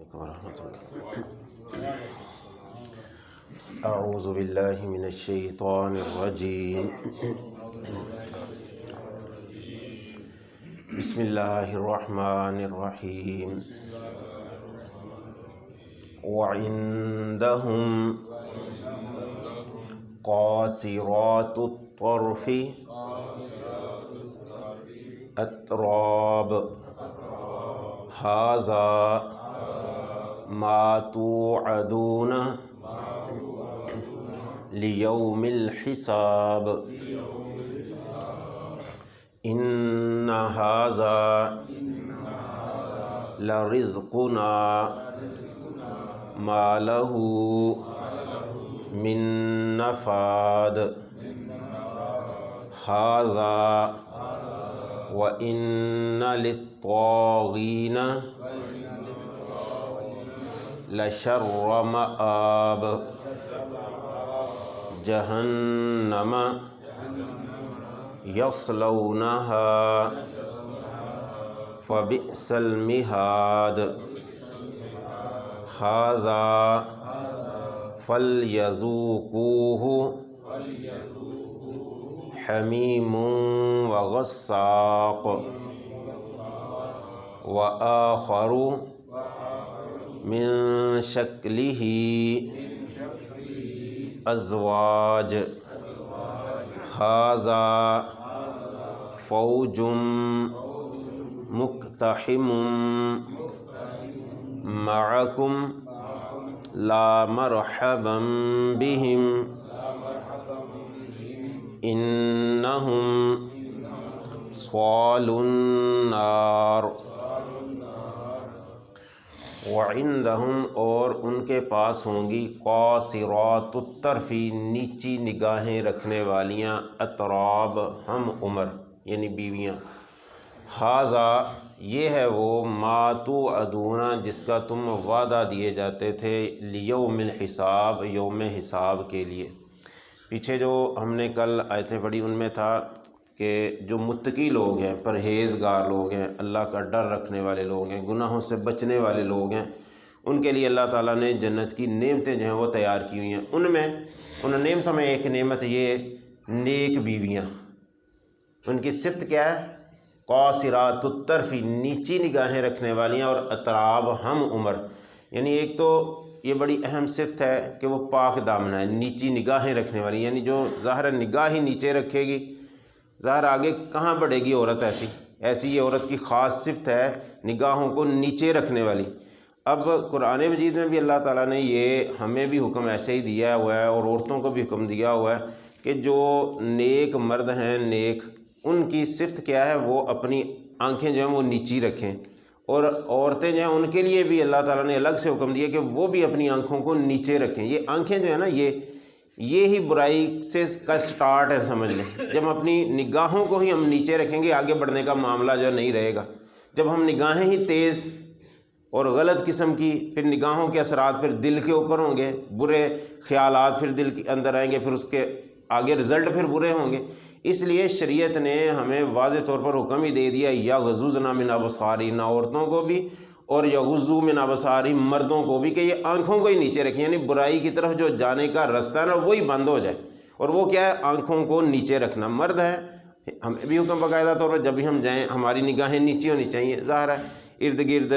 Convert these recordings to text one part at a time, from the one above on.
علیکم ورحمۃ اللہ۔ اعوذ باللہ من الشیطان الرجیم، بسم اللہ الرحمن الرحیم۔ وعندهم قاصرات الطرف اتراب، ھذا ما توعدون لیوم الحساب، ان ھذا لرزقنا ما لہ من نفاد، ھذا وَإِنَّ لِلطَّاغِينَ لَشَرَّ مَآب، جہنم یصلونہا فبئس المہاد، ھذا فلیذوقوہ حمیم وغساق، وآخر من شکلہ ازواج، ھذا فوج مقتحم معکم لا مرحبا بہم انہم صالوا النار۔ وعندہم اور ان کے پاس ہوں گی قاصرات الطرف نیچی نگاہیں رکھنے والیاں، اتراب ہم عمر یعنی بیویاں، ھذا یہ ہے وہ ما توعدون جس کا تم وعدہ دیے جاتے تھے، لیوم الحساب یوم حساب کے لیے۔ پیچھے جو ہم نے کل آیتیں پڑھی ان میں تھا کہ جو متقی لوگ ہیں، پرہیزگار لوگ ہیں، اللہ کا ڈر رکھنے والے لوگ ہیں، گناہوں سے بچنے والے لوگ ہیں، ان کے لیے اللہ تعالیٰ نے جنت کی نعمتیں جو ہیں وہ تیار کی ہوئی ہیں۔ ان نعمتوں میں ایک نعمت یہ نیک بیویاں، ان کی صفت کیا ہے؟ قاصرات الطرف نیچی نگاہیں رکھنے والیاں، اور اتراب ہم عمر، یعنی ایک تو یہ بڑی اہم صفت ہے کہ وہ پاک دامنہ ہے، نیچی نگاہیں رکھنے والی، یعنی جو ظاہر نگاہ ہی نیچے رکھے گی، ظاہر آگے کہاں بڑھے گی عورت؟ ایسی یہ عورت کی خاص صفت ہے نگاہوں کو نیچے رکھنے والی۔ اب قرآن مجید میں بھی اللہ تعالیٰ نے یہ ہمیں بھی حکم ایسے ہی دیا ہوا ہے، اور عورتوں کو بھی حکم دیا ہوا ہے کہ جو نیک مرد ہیں، نیک، ان کی صفت کیا ہے؟ وہ اپنی آنکھیں جو ہیں وہ نیچی رکھیں، اور عورتیں جو ہیں ان کے لیے بھی اللہ تعالیٰ نے الگ سے حکم دیا کہ وہ بھی اپنی آنکھوں کو نیچے رکھیں۔ یہ آنکھیں جو ہے نا، یہ ہی برائی کا سٹارٹ ہے، سمجھ لیں۔ جب اپنی نگاہوں کو ہی ہم نیچے رکھیں گے، آگے بڑھنے کا معاملہ جو نہیں رہے گا۔ جب ہم نگاہیں ہی تیز اور غلط قسم کی، پھر نگاہوں کے اثرات پھر دل کے اوپر ہوں گے، برے خیالات پھر دل کے اندر آئیں گے، پھر اس کے آگے رزلٹ پھر برے ہوں گے۔ اس لیے شریعت نے ہمیں واضح طور پر حکم ہی دے دیا، یغضضن من ابصارہن، عورتوں کو بھی، اور یغضوا من ابصارہم، مردوں کو بھی، کہ یہ آنکھوں کو ہی نیچے رکھیں، یعنی برائی کی طرف جو جانے کا رستہ ہے نا وہی بند ہو جائے۔ اور وہ کیا ہے؟ آنکھوں کو نیچے رکھنا۔ مرد ہے، ہمیں بھی حکم باقاعدہ طور پر جب بھی ہم جائیں ہماری نگاہیں نیچے ہونی چاہیے۔ ظاہر ہے ارد گرد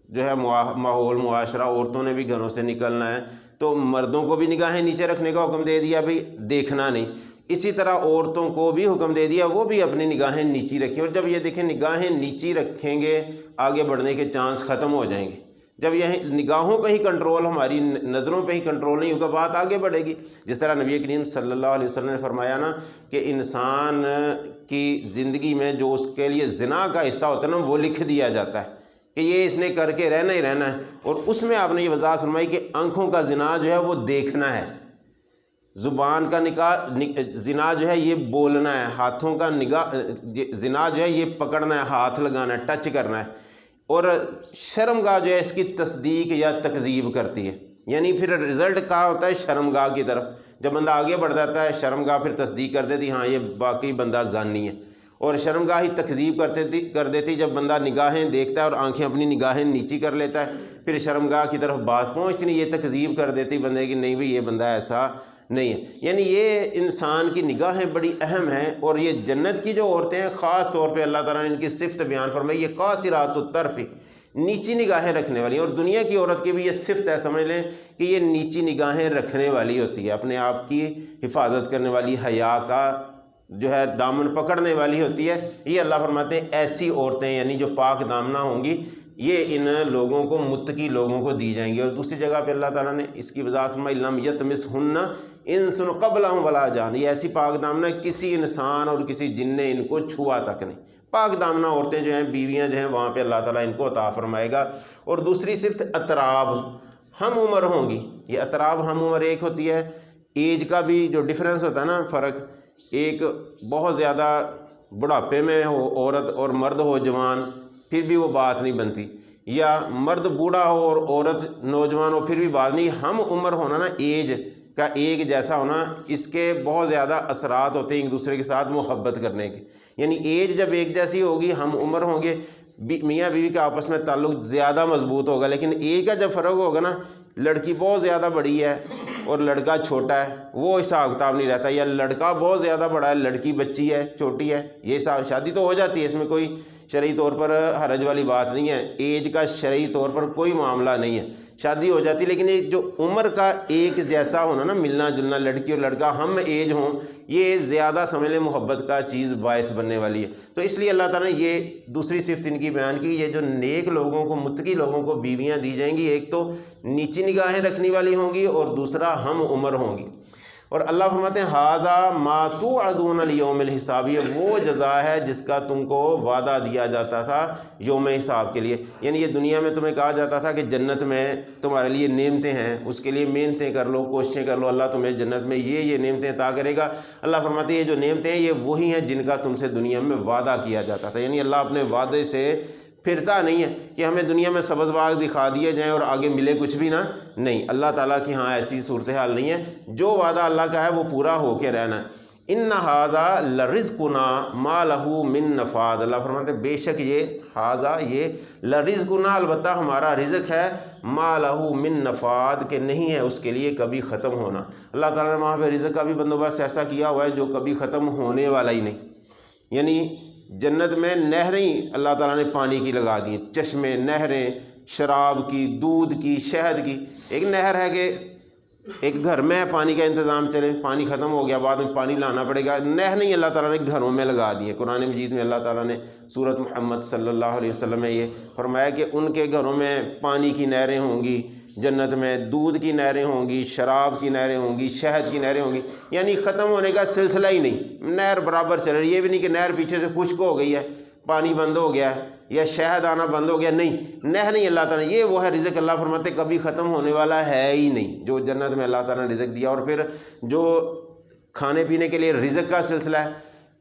جو ہے ماحول معاشرہ، عورتوں نے بھی گھروں سے نکلنا ہے، تو مردوں کو بھی نگاہیں نیچے رکھنے کا حکم دے دیا، بھئی دیکھنا نہیں۔ اسی طرح عورتوں کو بھی حکم دے دیا وہ بھی اپنی نگاہیں نیچی رکھیں، اور جب یہ دیکھیں نگاہیں نیچی رکھیں گے آگے بڑھنے کے چانس ختم ہو جائیں گے۔ جب یہ نگاہوں پہ ہی کنٹرول، ہماری نظروں پہ ہی کنٹرول نہیں ہوگا، بات آگے بڑھے گی۔ جس طرح نبی کریم صلی اللہ علیہ وسلم نے فرمایا نا کہ انسان کی زندگی میں جو اس کے لیے زنا کا حصہ ہوتا ہے نا وہ لکھ دیا جاتا ہے کہ یہ اس نے کر کے رہنا ہی رہنا ہے، اور اس میں آپ نے یہ وضاحت فرمائی کہ آنکھوں کا زنا جو ہے وہ دیکھنا ہے، زبان کا زنا جو ہے یہ بولنا ہے، ہاتھوں کا زنا جو ہے یہ پکڑنا ہے، ہاتھ لگانا ہے، ٹچ کرنا ہے، اور شرمگاہ جو ہے اس کی تصدیق یا تکذیب کرتی ہے۔ یعنی پھر رزلٹ کہاں ہوتا ہے؟ شرمگاہ کی طرف۔ جب بندہ آگے بڑھ جاتا ہے شرمگاہ پھر تصدیق کر دیتی، ہاں یہ باقی بندہ زانی ہے، اور شرمگاہ ہی تکذیب کر دیتی جب بندہ نگاہیں دیکھتا ہے اور آنکھیں اپنی نگاہیں نیچی کر لیتا ہے، پھر شرمگاہ کی طرف بات پہنچتی نہیں، یہ تکذیب کر دیتی بندے کی، نہیں بھی یہ بندہ ایسا نہیں ہے۔ یعنی یہ انسان کی نگاہیں بڑی اہم ہیں، اور یہ جنت کی جو عورتیں ہیں خاص طور پہ اللہ تعالیٰ نے ان کی صفت بیان فرمائی، یہ قاصرات الطرف، نیچی نگاہیں رکھنے والی، اور دنیا کی عورت کی بھی یہ صفت ہے، سمجھ لیں کہ یہ نیچی نگاہیں رکھنے والی ہوتی ہے، اپنے آپ کی حفاظت کرنے والی، حیا کا جو ہے دامن پکڑنے والی ہوتی ہے۔ یہ اللہ فرماتے ہیں ایسی عورتیں یعنی جو پاک دامنہ ہوں گی، یہ ان لوگوں کو، متقی لوگوں کو دی جائیں گی۔ اور دوسری جگہ پہ اللہ تعالیٰ نے اس کی وضاحت فرمائی، لم یطمثہن انس قبلہم ولا جان، یہ ایسی پاک دامنہ کسی انسان اور کسی جن نے ان کو چھوا تک نہیں۔ پاک دامنہ عورتیں جو ہیں، بیویاں جو ہیں، وہاں پہ اللہ تعالیٰ ان کو عطا فرمائے گا۔ اور دوسری صفت اطراب، ہم عمر ہوں گی۔ یہ اطراب ہم عمر، ایک ہوتی ہے ایج کا بھی جو ڈفرینس ہوتا ہے نا، فرق، ایک بہت زیادہ بڑھاپے میں ہو عورت اور مرد ہو جوان، پھر بھی وہ بات نہیں بنتی، یا مرد بوڑھا ہو اور عورت نوجوان ہو پھر بھی بات نہیں۔ ہم عمر ہونا نا، ایج کا ایک جیسا ہونا، اس کے بہت زیادہ اثرات ہوتے ہیں ایک دوسرے کے ساتھ محبت کرنے کے۔ یعنی ایج جب ایک جیسی ہوگی، ہم عمر ہوں گے، میاں بیوی کا آپس میں تعلق زیادہ مضبوط ہوگا۔ لیکن ایج کا جب فرق ہوگا نا، لڑکی بہت زیادہ بڑی ہے اور لڑکا چھوٹا ہے، وہ حساب کتاب نہیں رہتا، یا لڑکا بہت زیادہ بڑا ہے، لڑکی بچی ہے، چھوٹی ہے، یہ حساب، شادی تو ہو جاتی ہے، اس میں کوئی شرعی طور پر حرج والی بات نہیں ہے، ایج کا شرعی طور پر کوئی معاملہ نہیں ہے، شادی ہو جاتی۔ لیکن ایک جو عمر کا ایک جیسا ہونا نا، ملنا جلنا، لڑکی اور لڑکا ہم ایج ہوں، یہ زیادہ سمجھ لیں محبت کا چیز باعث بننے والی ہے۔ تو اس لیے اللہ تعالیٰ نے یہ دوسری صفت ان کی بیان کی، یہ جو نیک لوگوں کو، متقی لوگوں کو بیویاں دی جائیں گی، ایک تو نیچی نگاہیں رکھنے والی ہوں گی اور دوسرا ہم عمر ہوں گی۔ اور اللہ فرماتے ہیں ھذا ما توعدون لیوم الحساب، یہ وہ جزا ہے جس کا تم کو وعدہ دیا جاتا تھا یوم حساب کے لیے۔ یعنی یہ دنیا میں تمہیں کہا جاتا تھا کہ جنت میں تمہارے لیے نعمتیں ہیں، اس کے لیے محنتیں کر لو، کوششیں کر لو، اللہ تمہیں جنت میں یہ نعمتیں عطا کرے گا۔ اللہ فرماتے ہیں یہ جو نعمتیں ہیں یہ وہی ہیں جن کا تم سے دنیا میں وعدہ کیا جاتا تھا۔ یعنی اللہ اپنے وعدے سے پھرتا نہیں ہے کہ ہمیں دنیا میں سبز باغ دکھا دیے جائیں اور آگے ملے کچھ بھی نہ، نہیں، اللہ تعالیٰ کی ہاں ایسی صورتحال نہیں ہے، جو وعدہ اللہ کا ہے وہ پورا ہو کے رہنا ہے۔ ان ھذا لرزقنا ما لہ من نفاد، اللہ فرماتے ہیں بے شک یہ ھذا، یہ لرزقنا، البتہ ہمارا رزق ہے، ما لہ من نفاد، کہ نہیں ہے اس کے لیے کبھی ختم ہونا۔ اللہ تعالیٰ نے وہاں پہ رزق کا بھی بندوبست ایسا کیا ہوا ہے جو کبھی ختم ہونے والا ہی نہیں۔ یعنی جنت میں نہریں اللہ تعالیٰ نے پانی کی لگا دی، چشمے، نہریں، شراب کی، دودھ کی، شہد کی۔ ایک نہر ہے کہ ایک گھر میں پانی کا انتظام چلے، پانی ختم ہو گیا، بعد میں پانی لانا پڑے گا، نہر نہیں اللہ تعالیٰ نے گھروں میں لگا دی ہے۔ قرآن مجید میں اللہ تعالیٰ نے سورۃ محمد صلی اللہ علیہ وسلم میں یہ فرمایا کہ ان کے گھروں میں پانی کی نہریں ہوں گی، جنت میں دودھ کی نہریں ہوں گی، شراب کی نہریں ہوں گی، شہد کی نہریں ہوں گی۔ یعنی ختم ہونے کا سلسلہ ہی نہیں، نہر برابر چل رہی ہے۔ یہ بھی نہیں کہ نہر پیچھے سے خشک ہو گئی ہے، پانی بند ہو گیا ہے، یا شہد آنا بند ہو گیا، نہیں، نہر نہیں اللہ تعالیٰ، یہ وہ ہے رزق اللہ فرماتے کبھی ختم ہونے والا ہے ہی نہیں، جو جنت میں اللہ تعالیٰ نے رزق دیا۔ اور پھر جو کھانے پینے کے لیے رزق کا سلسلہ ہے،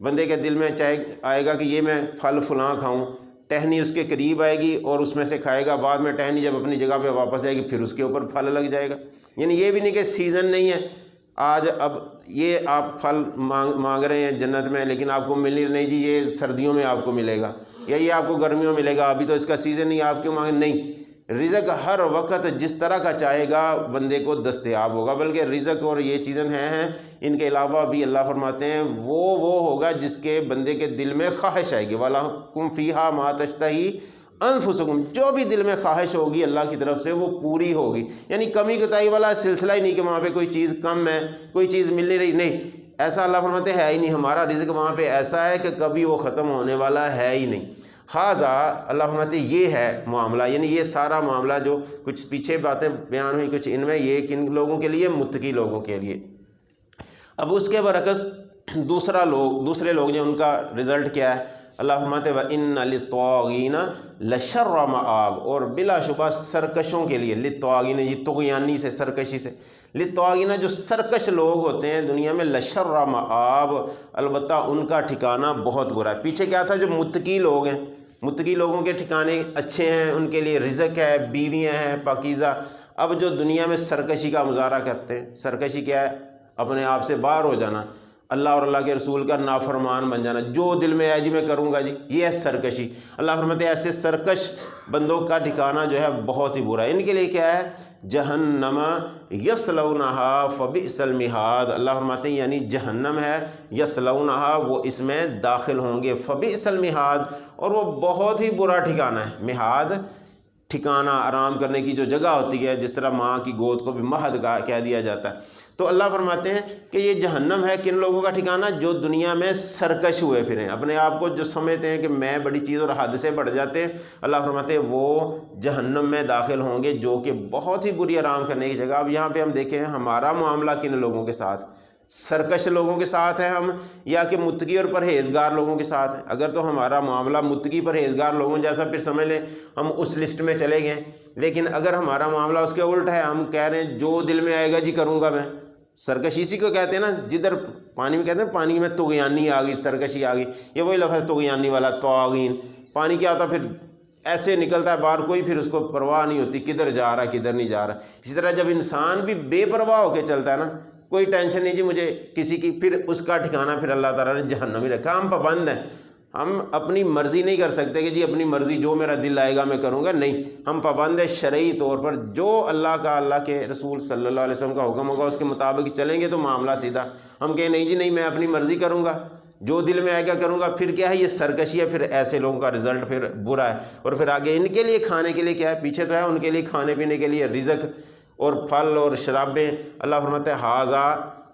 بندے کے دل میں چاہے آئے گا کہ یہ میں پھل فلاں کھاؤں، ٹہنی اس کے قریب آئے گی اور اس میں سے کھائے گا، بعد میں ٹہنی جب اپنی جگہ پہ واپس جائے گی پھر اس کے اوپر پھل لگ جائے گا۔ یعنی یہ بھی نہیں کہ سیزن نہیں ہے، آج اب یہ آپ پھل مانگ رہے ہیں جنت میں لیکن آپ کو مل نہیں جی یہ سردیوں میں آپ کو ملے گا، یا یہ آپ کو گرمیوں میں ملے گا، ابھی تو اس کا سیزن نہیں، آپ کیوں مانگیں؟ نہیں، رزق ہر وقت جس طرح کا چاہے گا بندے کو دستیاب ہوگا۔ بلکہ رزق اور یہ چیزیں ہیں، ان کے علاوہ بھی اللہ فرماتے ہیں وہ ہوگا جس کے بندے کے دل میں خواہش آئے گی، وَلَكُمْ فِيهَا مَا تَشْتَهِي انفسکم، جو بھی دل میں خواہش ہوگی اللہ کی طرف سے وہ پوری ہوگی۔ یعنی کمی کوتاہی والا سلسلہ ہی نہیں کہ وہاں پہ کوئی چیز کم ہے، کوئی چیز مل نہیں رہی، نہیں، ایسا اللہ فرماتے ہے ہی نہیں۔ ہمارا رزق وہاں پہ ایسا ہے کہ کبھی وہ ختم ہونے والا ہے ہی نہیں۔ ھذا، اللہ فرماتے یہ ہے معاملہ، یعنی یہ سارا معاملہ جو کچھ پیچھے باتیں بیان ہوئی کچھ ان میں، یہ کن لوگوں کے لیے؟ متقی لوگوں کے لیے۔ اب اس کے برعکس دوسرے لوگ جو ان کا رزلٹ کیا ہے؟ اللہ فرماتے وَإِنَّ لِلطَّاغِينَ لَشَرَّ مَآب، اور بلا شبہ سرکشوں کے لیے، للطاغین، یہ طغیانی سے، سرکشی سے، للطاغین جو سرکش لوگ ہوتے ہیں دنیا میں، لشر مآب، البتہ ان کا ٹھکانہ بہت برا ہے۔ پیچھے کیا تھا؟ جو متقی لوگ ہیں، متقی لوگوں کے ٹھکانے اچھے ہیں، ان کے لیے رزق ہے، بیویاں ہیں پاکیزہ۔ اب جو دنیا میں سرکشی کا مظاہرہ کرتے ہیں، سرکشی کیا ہے؟ اپنے آپ سے باہر ہو جانا، اللہ اور اللہ کے رسول کا نافرمان بن جانا، جو دل میں آئے جی میں کروں گا جی، یہ ہے سرکشی۔ اللہ فرماتے ہیں ایسے سرکش بندوں کا ٹھکانہ جو ہے بہت ہی برا ہے۔ ان کے لیے کیا ہے؟ جہنم یصلونہا فبئس المہاد۔ اللہ فرماتے ہیں یعنی جہنم ہے، یصلونہا وہ اس میں داخل ہوں گے، فبئس المہاد اور وہ بہت ہی برا ٹھکانہ ہے۔ مہاد ٹھکانہ، آرام کرنے کی جو جگہ ہوتی ہے، جس طرح ماں کی گود کو بھی مہد کہہ دیا جاتا ہے۔ تو اللہ فرماتے ہیں کہ یہ جہنم ہے کن لوگوں کا ٹھکانہ؟ جو دنیا میں سرکش ہوئے پھریں، اپنے آپ کو جو سمجھتے ہیں کہ میں بڑی چیز اور حد سے بڑھ جاتے ہیں، اللہ فرماتے ہیں وہ جہنم میں داخل ہوں گے، جو کہ بہت ہی بری آرام کرنے کی جگہ۔ اب یہاں پہ ہم دیکھیں ہمارا معاملہ کن لوگوں کے ساتھ؟ سرکش لوگوں کے ساتھ ہیں ہم، یا کہ متقی اور پرہیزگار لوگوں کے ساتھ ہیں؟ اگر تو ہمارا معاملہ متقی پرہیزگار لوگوں جیسا، پھر سمجھ لیں ہم اس لسٹ میں چلے گئے۔ لیکن اگر ہمارا معاملہ اس کے الٹ ہے، ہم کہہ رہے ہیں جو دل میں آئے گا جی کروں گا میں، سرکشی اسی کو کہتے ہیں نا، جدھر پانی میں کہتے ہیں پانی میں طغیانی آ گئی، سرکشی آ گئی، یہ وہی لفظ طغیانی والا، طاغین۔ پانی کیا ہوتا ہے؟ پھر ایسے نکلتا ہے باہر، کوئی پھر اس کو پرواہ نہیں ہوتی کدھر جا رہا ہے کدھر نہیں جا رہا۔ اسی طرح جب انسان بھی بے پرواہ ہو کے چلتا ہے نا، کوئی ٹینشن نہیں جی مجھے کسی کی، پھر اس کا ٹھکانہ پھر اللہ تعالیٰ نے جہنم ہی رکھا۔ ہم پابند ہیں، ہم اپنی مرضی نہیں کر سکتے کہ جی اپنی مرضی جو میرا دل آئے گا میں کروں گا، نہیں، ہم پابند ہیں شرعی طور پر، جو اللہ کا، اللہ کے رسول صلی اللہ علیہ وسلم کا حکم ہوگا اس کے مطابق چلیں گے تو معاملہ سیدھا۔ ہم کہیں نہیں جی نہیں میں اپنی مرضی کروں گا، جو دل میں آئے گا کروں گا، پھر کیا ہے؟ یہ سرکشی ہے، پھر ایسے لوگوں کا رزلٹ پھر برا ہے۔ اور پھر آگے ان کے لیے کھانے کے لیے کیا ہے؟ پیچھے تو ہے ان کے لیے کھانے پینے کے لیے رزق اور پھل اور شرابیں۔ اللہ فرماتے ہیں ھذا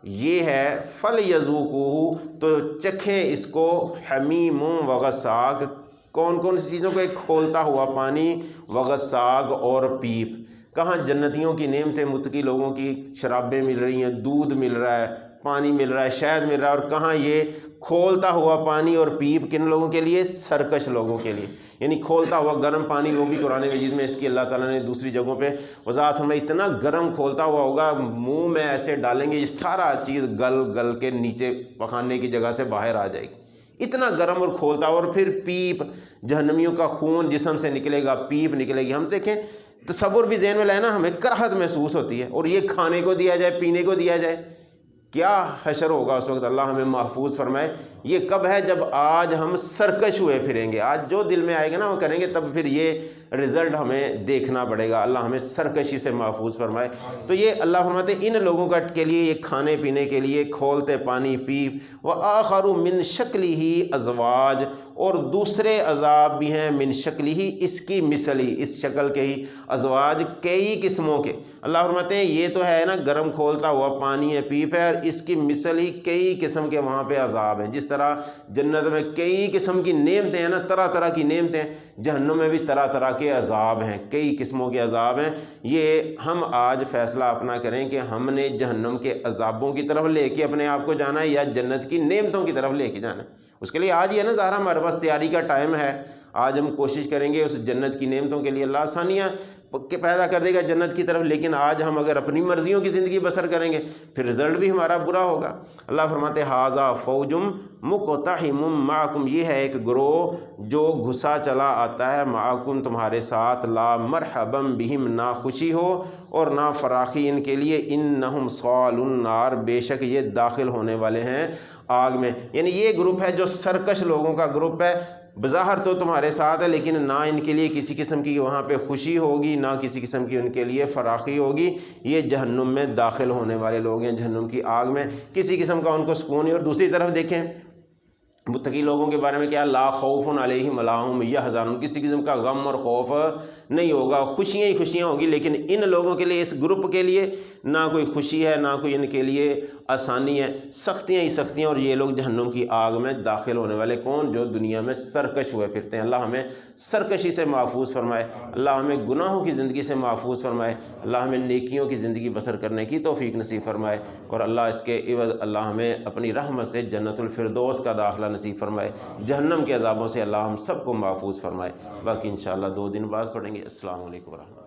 یہ ہے، فَلْيَذُوقُوهُ تو چکھیں اس کو، حمیم وغساق، کون کون سی چیزوں کو؟ ایک کھولتا ہوا پانی، وغساق اور پیپ۔ کہاں جنتیوں کی نعمتیں متقی لوگوں کی، شرابیں مل رہی ہیں، دودھ مل رہا ہے، پانی مل رہا ہے، شہد مل رہا ہے، اور کہاں یہ کھولتا ہوا پانی اور پیپ کن لوگوں کے لیے؟ سرکش لوگوں کے لیے۔ یعنی کھولتا ہوا گرم پانی، وہ بھی قرآن مجید میں اس کی اللہ تعالیٰ نے دوسری جگہوں پہ وضاحت میں، اتنا گرم کھولتا ہوا ہوگا، منہ میں ایسے ڈالیں گے یہ سارا چیز گل گل کے نیچے پخانے کی جگہ سے باہر آ جائے گی، اتنا گرم اور کھولتا۔ اور پھر پیپ، جہنمیوں کا خون جسم سے نکلے گا، پیپ نکلے گی۔ ہم دیکھیں تصور بھی ذہن میں لائے نا، ہمیں کراہت محسوس ہوتی ہے، اور یہ کھانے کو دیا جائے، پینے کو دیا جائے، کیا حشر ہوگا اس وقت؟ اللہ ہمیں محفوظ فرمائے۔ یہ کب ہے؟ جب آج ہم سرکش ہوئے پھریں گے، آج جو دل میں آئے گا نا وہ کریں گے، تب پھر یہ رزلٹ ہمیں دیکھنا پڑے گا۔ اللہ ہمیں سرکشی سے محفوظ فرمائے۔ تو یہ اللہ فرماتے ہیں ان لوگوں کا کے لیے یہ کھانے پینے کے لیے کھولتے پانی، پیپ، وآخر من شکلہ ازواج، اور دوسرے عذاب بھی ہیں، من شکلہ اس کی مثل ہی، اس شکل کے ہی، ازواج کئی قسموں کے۔ اللہ فرماتے ہیں یہ تو ہے نا گرم کھولتا ہوا پانی ہے، پیپ ہے، اور اس کی مثل ہی کئی قسم کے وہاں پہ عذاب ہیں۔ جس طرح جنت میں کئی قسم کی نعمتیں ہیں نا، طرح طرح کی نعمتیں، جہنم میں بھی طرح طرح کے عذاب ہیں، کئی قسموں کے عذاب ہیں۔ یہ ہم آج فیصلہ اپنا کریں کہ ہم نے جہنم کے عذابوں کی طرف لے کے اپنے آپ کو جانا ہے یا جنت کی نعمتوں کی طرف لے کے جانا ہے۔ اس کے لیے آج یہ نا ظاہر ہمارے پاس تیاری کا ٹائم ہے، آج ہم کوشش کریں گے اس جنت کی نعمتوں کے لیے، اللہ آسانیاں پیدا کر دے گا جنت کی طرف، لیکن آج ہم اگر اپنی مرضیوں کی زندگی بسر کریں گے پھر رزلٹ بھی ہمارا برا ہوگا۔ اللہ فرماتے ہیں ھذا فوج مقتحم معکم، یہ ہے ایک گروہ جو گھسا چلا آتا ہے، معکم تمہارے ساتھ، لا مرحبا بہم نہ خوشی ہو اور نہ فراخی ان کے لیے، انہم صالوا النار بے شک یہ داخل ہونے والے ہیں آگ میں۔ یعنی یہ گروپ ہے جو سرکش لوگوں کا گروپ ہے، بظاہر تو تمہارے ساتھ ہے لیکن نہ ان کے لیے کسی قسم کی وہاں پہ خوشی ہوگی، نہ کسی قسم کی ان کے لیے فراخی ہوگی۔ یہ جہنم میں داخل ہونے والے لوگ ہیں، جہنم کی آگ میں کسی قسم کا ان کو سکون نہیں۔ اور دوسری طرف دیکھیں متقی لوگوں کے بارے میں کیا، لا خوف علیہم ولا هم یحزنون، کسی قسم کا غم اور خوف نہیں ہوگا، خوشیاں ہی خوشیاں ہوگی۔ لیکن ان لوگوں کے لیے، اس گروپ کے لیے نہ کوئی خوشی ہے، نہ کوئی ان کے لیے آسانی ہے، سختیاں ہی سختیاں۔ اور یہ لوگ جہنم کی آگ میں داخل ہونے والے کون؟ جو دنیا میں سرکش ہوئے پھرتے ہیں۔ اللہ ہمیں سرکشی سے محفوظ فرمائے، اللہ ہمیں گناہوں کی زندگی سے محفوظ فرمائے، اللہ ہمیں نیکیوں کی زندگی بسر کرنے کی توفیق نصیب فرمائے، اور اللہ اس کے عوض اللہ ہمیں اپنی رحمت سے جنت الفردوس کا داخلہ نصیب فرمائے، جہنم کے عذابوں سے اللہ ہم سب کو محفوظ فرمائے۔ باقی انشاءاللہ 2 دن بعد پڑھیں گے۔ السلام علیکم ورحمۃ اللہ۔